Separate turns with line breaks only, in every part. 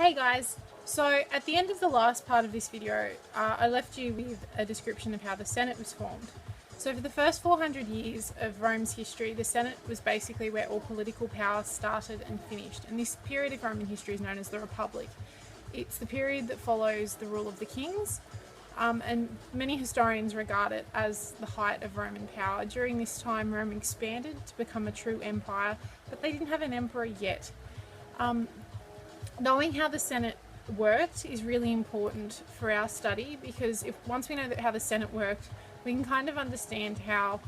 Hey guys, so at the end of the last part of this video, I left you with a description of how the Senate was formed. So for the first 400 years of Rome's history, the Senate was basically where all political power started and finished. And this period of Roman history is known as the Republic. It's the period that follows the rule of the kings, and many historians regard it as the height of Roman power. During this time, Rome expanded to become a true empire, but they didn't have an emperor yet. Knowing how the Senate worked is really important for our study, because once we know how the Senate worked, we can kind of understand how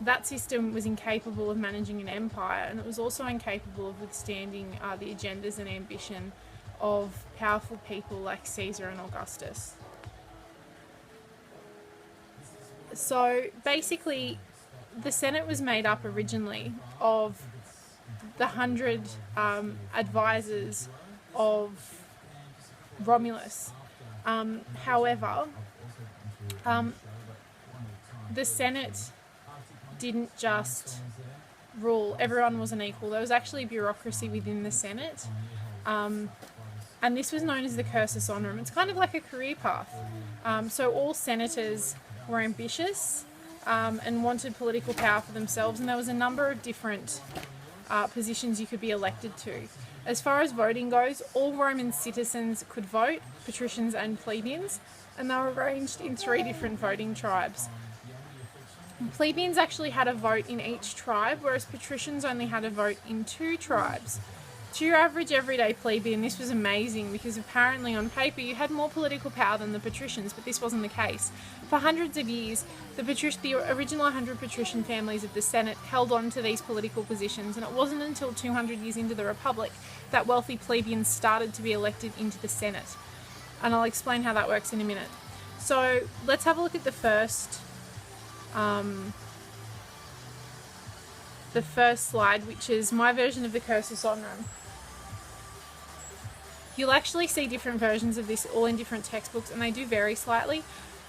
that system was incapable of managing an empire, and it was also incapable of withstanding the agendas and ambition of powerful people like Caesar and Augustus. So basically, the Senate was made up originally of the 100 advisors of Romulus. However, the Senate didn't just rule. Everyone wasn't equal. There was actually bureaucracy within the Senate. And this was known as the cursus honorum. It's kind of like a career path. So all senators were ambitious and wanted political power for themselves, and there was a number of different positions you could be elected to. As far as voting goes, all Roman citizens could vote, patricians and plebeians, and they were arranged in 3 different voting tribes. Plebeians actually had a vote in each tribe, whereas patricians only had a vote in 2 tribes. To your average everyday plebeian, this was amazing, because apparently on paper you had more political power than the patricians, but this wasn't the case. For hundreds of years, the original 100 patrician families of the Senate held on to these political positions, and it wasn't until 200 years into the Republic that wealthy plebeians started to be elected into the Senate. And I'll explain how that works in a minute. So let's have a look at the first slide, which is my version of the cursus honorum. You'll actually see different versions of this all in different textbooks, and they do vary slightly.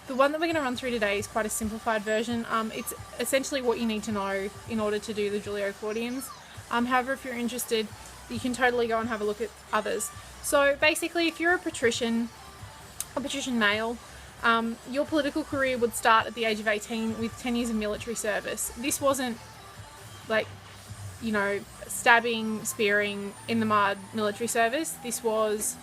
The one that we're going to run through today is quite a simplified version. It's essentially what you need to know in order to do the Julio-Claudians. However, if you're interested, you can totally go and have a look at others. So basically, if you're a patrician male, your political career would start at the age of 18 with 10 years of military service. This wasn't like, stabbing, spearing in the mud military service. This was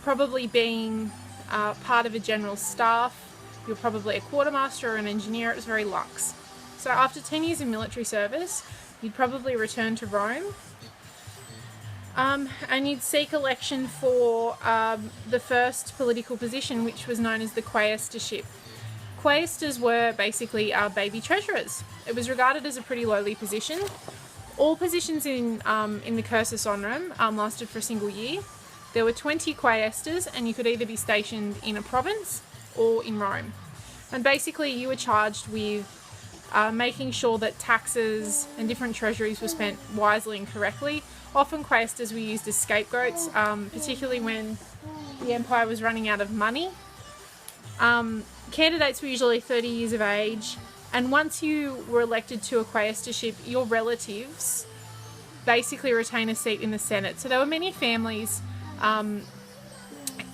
probably being part of a general staff. You're probably a quartermaster or an engineer. It was very luxe. So after 10 years of military service, you'd probably return to Rome, and you'd seek election for the first political position, which was known as the quaestorship. Quaestors were basically baby treasurers. It was regarded as a pretty lowly position. All positions in the cursus honorum lasted for a single year. There were 20 quaestors, and you could either be stationed in a province or in Rome. And basically you were charged with making sure that taxes and different treasuries were spent wisely and correctly. Often quaestors were used as scapegoats, particularly when the empire was running out of money. Candidates were usually 30 years of age, and once you were elected to a quaestorship, your relatives basically retain a seat in the Senate. So there were many families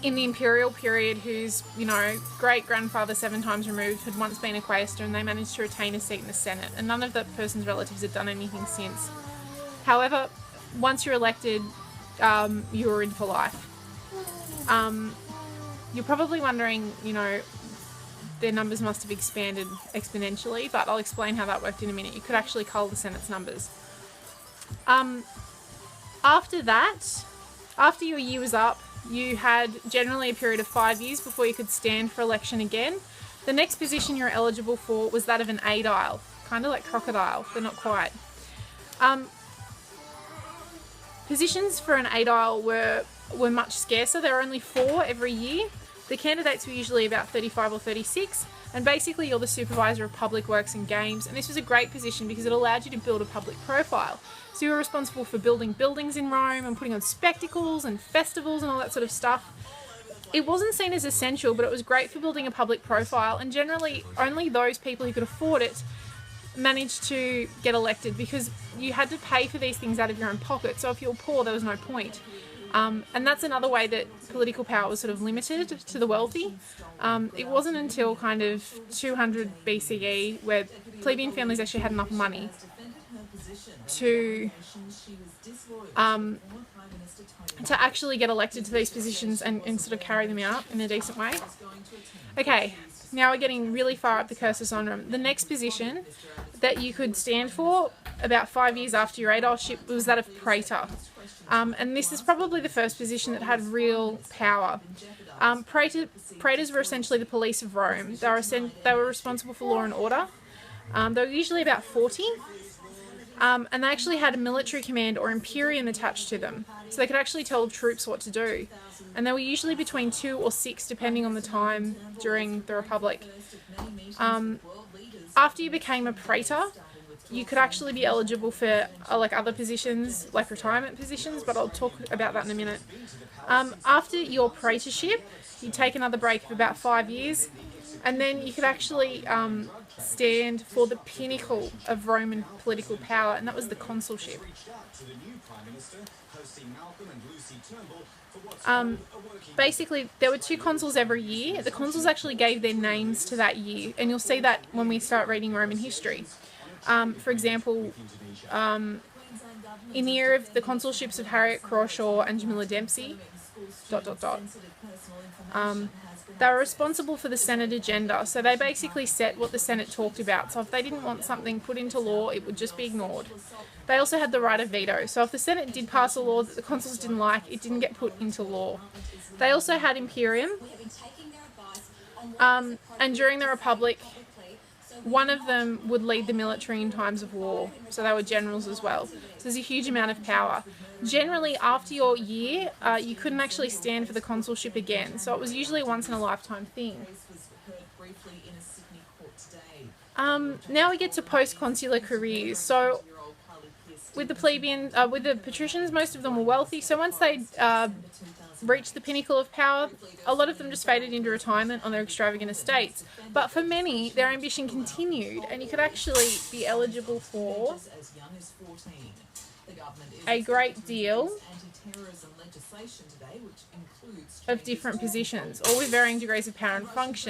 in the imperial period whose, great-grandfather 7 times removed had once been a quaestor, and they managed to retain a seat in the Senate, and none of that person's relatives had done anything since. However, once you're elected, you were in for life. You're probably wondering, their numbers must have expanded exponentially, but I'll explain how that worked in a minute. You could actually cull the Senate's numbers. After that, after your year was up, you had generally a period of 5 years before you could stand for election again. The next position you're eligible for was that of an aedile, kind of like crocodile, but not quite. Positions for an aedile were much scarcer. There were only 4 every year. The candidates were usually about 35 or 36, and basically you're the supervisor of public works and games, and this was a great position because it allowed you to build a public profile. So you were responsible for building buildings in Rome and putting on spectacles and festivals and all that sort of stuff. It wasn't seen as essential, but it was great for building a public profile, and generally only those people who could afford it managed to get elected because you had to pay for these things out of your own pocket. So if you were poor, there was no point. And that's another way that political power was sort of limited to the wealthy. It wasn't until kind of 200 BCE where plebeian families actually had enough money to actually get elected to these positions and sort of carry them out in a decent way. Okay, now we're getting really far up the cursus honorum. The next position that you could stand for about 5 years after your aedileship was that of praetor. And this is probably the first position that had real power. Praetors were essentially the police of Rome. They were responsible for law and order. They were usually about 40. And they actually had a military command or imperium attached to them. So they could actually tell troops what to do. And they were usually between 2 or 6 depending on the time during the Republic. After you became a praetor, you could actually be eligible for like other positions, like retirement positions, but I'll talk about that in a minute. After your praetorship, you take another break of about 5 years, and then you could actually stand for the pinnacle of Roman political power, and that was the consulship. Basically, there were 2 consuls every year. The consuls actually gave their names to that year, and you'll see that when we start reading Roman history. For example, in the year of the consulships of Harriet Crawshaw and Jamila Dempsey, ... they were responsible for the Senate agenda, so they basically set what the Senate talked about. So if they didn't want something put into law, it would just be ignored. They also had the right of veto, so if the Senate did pass a law that the consuls didn't like, it didn't get put into law. They also had imperium, and during the Republic, one of them would lead the military in times of war, so they were generals as well. So there's a huge amount of power. Generally, after your year, you couldn't actually stand for the consulship again, so it was usually a once-in-a-lifetime thing. Now we get to post-consular careers. So with the patricians, most of them were wealthy, so once they reached the pinnacle of power, a lot of them just faded into retirement on their extravagant estates. But for many, their ambition continued, and you could actually be eligible for a great deal of different positions, all with varying degrees of power and function.